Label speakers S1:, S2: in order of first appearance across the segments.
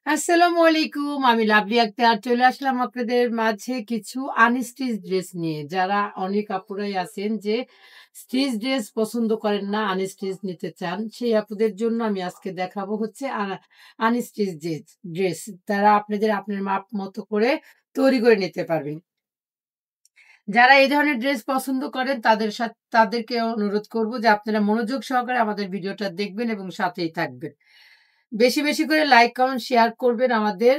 S1: আসসালামু আলাইকুম। আমি লাভলি আক্তার চলে আসলাম আপনাদের মাঝে কিছু আনস্টিচ ড্রেস নিয়ে। যারা অনেক আপুরাই আছেন যে স্টিচ ড্রেস পছন্দ করেন না, আনস্টিচ নিতে চান। সেই আপুদের জন্য আমি আজকে দেখাবো হচ্ছে আনস্টিচ ড্রেস। তারা আপনার মাপ মতো করে তৈরি করে নিতে পারবেন। যারা এই ধরনের ড্রেস পছন্দ করেন তাদেরকে অনুরোধ করব যে আপনারা মনোযোগ সহকারে আমাদের ভিডিওটা দেখবেন এবং সাথেই থাকবেন। বেশি, বেশি করে লাইক, কমেন্ট, শেয়ার করবেন আমাদের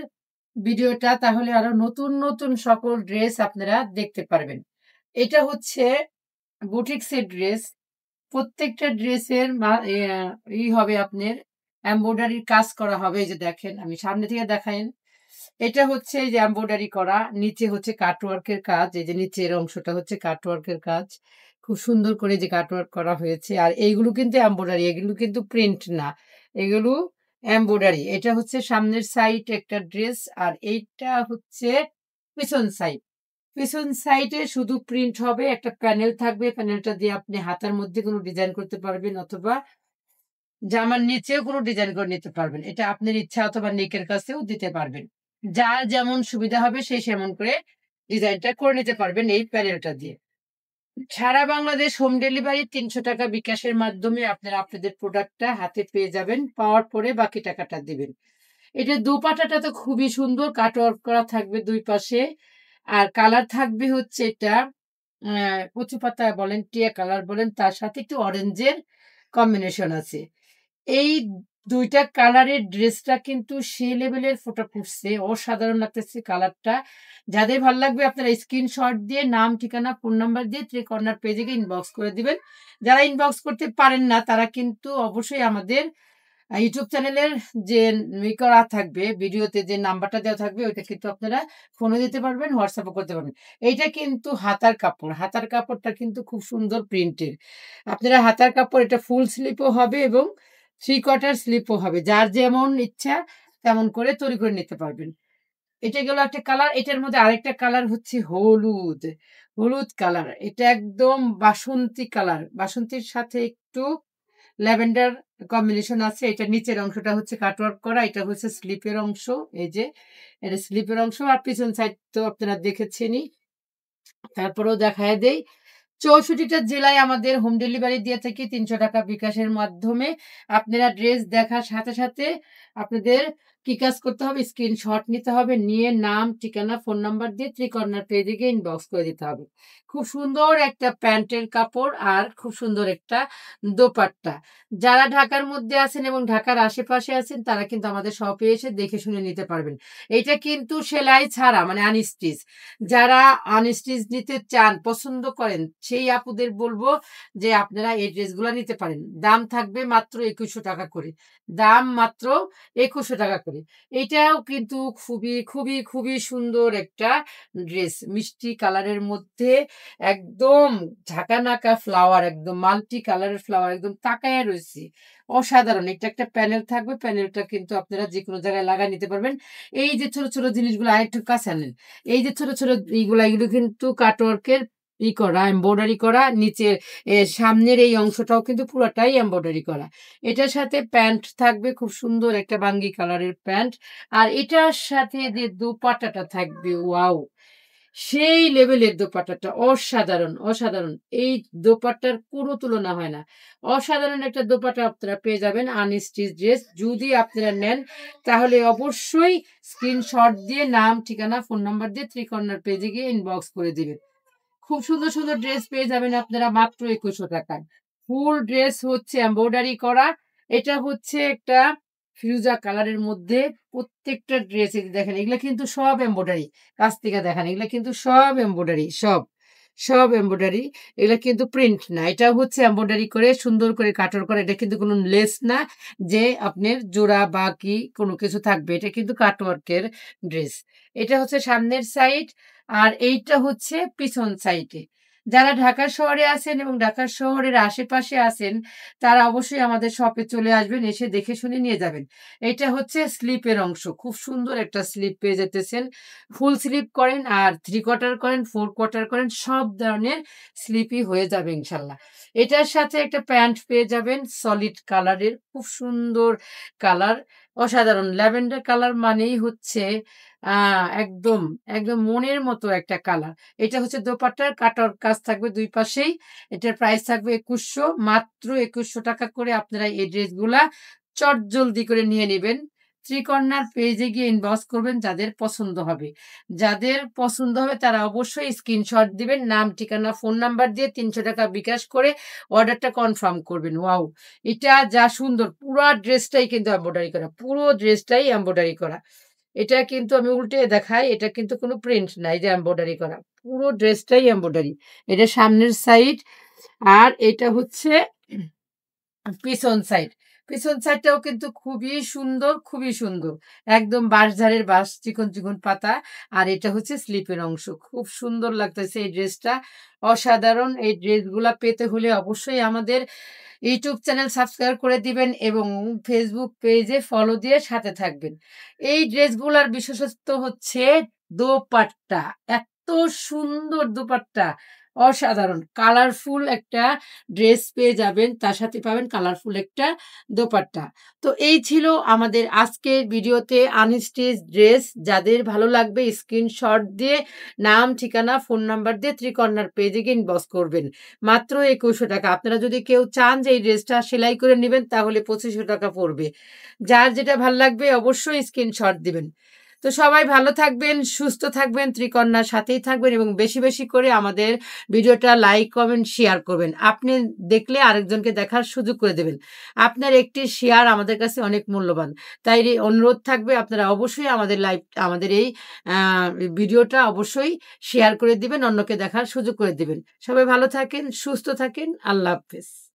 S1: ভিডিওটা। তাহলে আরো নতুন, নতুন সকল ড্রেস আপনারা দেখতে পারবেন। এটা হচ্ছে বুটিক্সের ড্রেস। প্রত্যেকটা ড্রেসের হবে আপনার এমব্রয়ডারির কাজ করা হবে। এই যে দেখেন, আমি সামনে থেকে দেখাইন। এটা হচ্ছে এই যে এমব্রয়ডারি করা, নিচে হচ্ছে কাটওয়ার্কের কাজ। এই যে নিচের অংশটা হচ্ছে কাটওয়ার্কের কাজ। খুব সুন্দর করে যে কাটওয়ার্ক করা হয়েছে। আর এইগুলো কিন্তু এমব্রয়ডারি, এগুলো কিন্তু প্রিন্ট না। এগুলো এমব্রয়ডারি। এটা হচ্ছে সামনের সাইড একটা ড্রেস, আর এইটা হচ্ছে পিছন সাইড। পিছন সাইডে শুধু প্রিন্ট হবে, একটা প্যানেল থাকবে। প্যানেলটা দিয়ে আপনি হাতার মধ্যে কোনো ডিজাইন করতে পারবেন, অথবা জামার নিচেও কোনো ডিজাইন করে নিতে পারবেন। এটা আপনার ইচ্ছা, অথবা নেকের কাছেও দিতে পারবেন। যার যেমন সুবিধা হবে সে সেমন করে ডিজাইনটা করে নিতে পারবেন এই প্যানেলটা দিয়ে। সারা বাংলাদেশ হোম ডেলিভারি, ৩০০ টাকা বিকাশের মাধ্যমে আপনারা আপনাদের প্রোডাক্টটা হাতে পেয়ে যাবেন। পাওয়ার পরে বাকি টাকাটা দিবেন। এটা দোপাট্টাটা তো খুবই সুন্দর, কাটওয়ার্ক করা থাকবে দুই পাশে। আর কালার থাকবে হচ্ছে এটা কচু পাতা বলেন, টিয়া কালার বলেন, তার সাথে একটু অরেঞ্জের কম্বিনেশন আছে। এই ২ টা কালারের ড্রেসটা কিন্তু সে লেভেলের ফোটা ফুটছে। অসাধারণ লাগতেছে কালারটা। যাদের ভাল লাগবে আপনারা স্ক্রিনশট দিয়ে নাম, ঠিকানা, ফোন নাম্বার দিয়ে কর্নার পেজে গিয়ে ইনবক্স করে দিবেন। যারা ইনবক্স করতে পারেন না তারা কিন্তু অবশ্যই আমাদের ইউটিউব চ্যানেলের যে করা থাকবে, ভিডিওতে যে নাম্বারটা দেওয়া থাকবে ওইটা কিন্তু আপনারা ফোনে দিতে পারবেন, হোয়াটসঅ্যাপও করতে পারবেন। এইটা কিন্তু হাতার কাপড়। হাতার কাপড়টা কিন্তু খুব সুন্দর প্রিন্টের। আপনারা হাতার কাপড়, এটা ফুল স্লিপও হবে এবং 3/4 স্লিপও হবে। যার যেমন ইচ্ছা তেমন করে তৈরি করে নিতে পারবেন। এটা গেল একটা কালার। এটার মধ্যে আরেকটা কালার হচ্ছে হলুদ, হলুদ কালার। এটা একদম বাসন্তী কালার। বাসন্তীর সাথে একটু ল্যাভেন্ডার কম্বিনেশন আছে। এটার নিচের অংশটা হচ্ছে কাটওয়ার্ক করা। এটা হচ্ছে স্লিপের অংশ। এই যে এটা স্লিপের অংশ, আর পিছন সাইড তো আপনারা দেখেছেনই। তারপরেও দেখায় দেই। ৬৪ টা জেলায় আমাদের হোম ডেলিভারি দিয়ে থাকি ৩০০ টাকা বিকাশের মাধ্যমে। আপনারা ড্রেস দেখার সাথে, সাথে আপনাদের কি কাজ করতে হবে? স্ক্রিনশট নিতে হবে। নিয়ে নাম, ঠিকানা, ফোন নাম্বার দিয়ে কর্নার পেজে গিয়ে ইনবক্স করে দিতে হবে। খুব সুন্দর একটা প্যান্টের কাপড় আর খুব সুন্দর একটা দোপাট্টা। যারা ঢাকার মধ্যে আছেন এবং ঢাকার আশেপাশে আছেন তারা কিন্তু আমাদের শপে এসে দেখে শুনে নিতে পারবেন। এইটা কিন্তু সেলাই ছাড়া, মানে আনস্টিচ। যারা আনস্টিচ নিতে চান, পছন্দ করেন, সেই আপুদের বলবো যে আপনারা এই ড্রেসগুলা নিতে পারেন। দাম থাকবে মাত্র ২১০০ টাকা করে। দাম মাত্র ২১০০ টাকা করে। এটাও কিন্তু খুবই, খুবই, খুবই সুন্দর একটা ড্রেস। মিষ্টি কালারের মধ্যে একদম ঝাঁকানাকা ফ্লাওয়ার, একদম মাল্টি কালারের ফ্লাওয়ার, একদম তাকায়া রয়েছে। অসাধারণ। এটা একটা প্যানেল থাকবে। প্যানেলটা কিন্তু আপনারা যেকোনো জায়গায় লাগায় নিতে পারবেন। এই যে ছোট, ছোট জিনিসগুলো আরেকটু কাছে আনেন। এই যে ছোট, ছোট এগুলো কিন্তু কাটওয়ার্কের করা, এমব্রয়ডারি করা। নিচের সামনের এই অংশটাও কিন্তু পুরাটাই এমব্রয়ডারি করা। এটার সাথে প্যান্ট থাকবে, খুব সুন্দর একটা বাঙ্গি কালারের প্যান্ট। আর এটার সাথে যে দোপাট্টাটা থাকবে, ওয়াও! সেই লেভেলের দোপাট্টাটা অসাধারণ, অসাধারণ। এই দোপাট্টার কোনো তুলনা হয় না। অসাধারণ একটা দোপাট্টা আপনারা পেয়ে যাবেন আনস্টিচ ড্রেস। যদি আপনারা নেন তাহলে অবশ্যই স্ক্রিনশট দিয়ে নাম, ঠিকানা, ফোন নাম্বার দিয়ে কর্নার পেজে গিয়ে ইনবক্স করে দিবেন। খুব সুন্দর, সুন্দর ড্রেস পেয়ে যাবেন আপনারা মাত্র ২১০০ টাকায়। ফুল ড্রেস হচ্ছে এমব্রয়ডারি করা। এটা হচ্ছে একটা ফিরোজা কালারের মধ্যে। প্রত্যেকটা ড্রেস এই যে দেখেন, এগুলা কিন্তু সব এমব্রয়ডারি। কাছ থেকে দেখান, এগুলা কিন্তু সব এমব্রয়ডারি, সব, সব এমব্রয়ডারি। এগুলা কিন্তু প্রিন্ট না। এটা হচ্ছে এমব্রয়ডারি করে সুন্দর করে কাটওয়ার্ক করা। এটা কিন্তু কোনো লেস না যে আপনার জোড়া বা কি কোনো কিছু থাকবে। এটা কিন্তু কাটওয়ার্কের ড্রেস। এটা হচ্ছে সামনের সাইড, আর এইটা হচ্ছে পিছন সাইডে। যারা ঢাকা শহরে আছেন এবং ঢাকা শহরের আশেপাশে আছেন তারা অবশ্যই আমাদের শপে চলে আসবেন, এসে দেখে শুনে নিয়ে যাবেন। এটা হচ্ছে স্লিপের অংশ। খুব সুন্দর একটা স্লিপ পেয়ে যেতেছেন। ফুল স্লিপ করেন আর 3/4 করেন, 4/4 করেন, সব ধরনের স্লিপই হয়ে যাবে ইনশাল্লাহ। এটার সাথে একটা প্যান্ট পেয়ে যাবেন সলিড কালারের, খুব সুন্দর কালার। অসাধারণ। ল্যাভেন্ডার কালার মানেই হচ্ছে একদম, একদম মনের মতো একটা কালার। এটা হচ্ছে দোপাট্টার কাটার কাজ থাকবে ২ পাশেই। এটার প্রাইস থাকবে ২১০০, মাত্র ৳২১০০ করে আপনারা এই ড্রেসগুলা চটজলদি করে নিয়ে নিবেন। ত্রিকর্ণার পেজে গিয়ে ইনবক্স করবেন যাদের পছন্দ হবে। যাদের পছন্দ হবে তারা অবশ্যই স্ক্রিনশট দিবেন। নাম, ঠিকানা, ফোন নাম্বার দিয়ে ৳৩০০ বিকাশ করে অর্ডারটা কনফার্ম করবেন। ওয়াও! এটা যা সুন্দর, পুরা ড্রেসটাই কিন্তু এমব্রয়ডারি করা। পুরো ড্রেসটাই এমব্রয়ডারি করা। এটা কিন্তু আমি উল্টে দেখাই, এটা কিন্তু কোনো প্রিন্ট না। এই যে এমব্রয়ডারি করা। পুরো ড্রেসটাই এমব্রয়ডারি। এটা সামনের সাইড, আর এটা হচ্ছে পিছন সাইড। পিছন সাইডটাও কিন্তু খুবই সুন্দর, খুবই সুন্দর। একদম বাঁশঝাড়ের বাঁশ, চিকন, চিকন পাতা। আর এটা হচ্ছে স্লিপের অংশ। খুব সুন্দর লাগতেছে এই ড্রেসটা। অসাধারণ! এই ড্রেসগুলা পেতে হলে অবশ্যই আমাদের ইউটিউব চ্যানেল সাবস্ক্রাইব করে দিবেন এবং ফেসবুক পেজে ফলো দিয়ে সাথে থাকবেন। এই ড্রেসগুলার বিশেষত্ব হচ্ছে দোপাট্টা। এত সুন্দর দোপাট্টা! অসাধারণ! কালারফুল একটা ড্রেস পেয়ে যাবেন। তার সাথে পাবেন কালারফুল একটা দোপাট্টা। তো এই ছিল আমাদের আজকের ভিডিওতে আনস্টিচ ড্রেস। যাদের ভালো লাগবে স্ক্রিনশট দিয়ে নাম, ঠিকানা, ফোন নাম্বার দিয়ে ত্রিকর্ণার পেজে গিয়ে ইনবক্স করবেন। মাত্র ৳২১০০। আপনারা যদি কেউ চান যে এই ড্রেসটা সেলাই করে নিবেন তাহলে ৳২৫০০ পড়বে। যার যেটা ভাল লাগবে অবশ্যই স্ক্রিনশট দিবেন। তো সবাই ভালো থাকবেন, সুস্থ থাকবেন, ত্রিকন্যার সাথেই থাকবেন এবং বেশি, বেশি করে আমাদের ভিডিওটা লাইক, কমেন্ট, শেয়ার করবেন। আপনি দেখলে আরেকজনকে দেখার সুযোগ করে দেবেন। আপনার একটি শেয়ার আমাদের কাছে অনেক মূল্যবান। তাই অনুরোধ থাকবে আপনারা অবশ্যই আমাদের এই আ ভিডিওটা অবশ্যই শেয়ার করে দিবেন, অন্যকে দেখার সুযোগ করে দিবেন। সবাই ভালো থাকেন, সুস্থ থাকেন। আল্লাহ হাফেজ।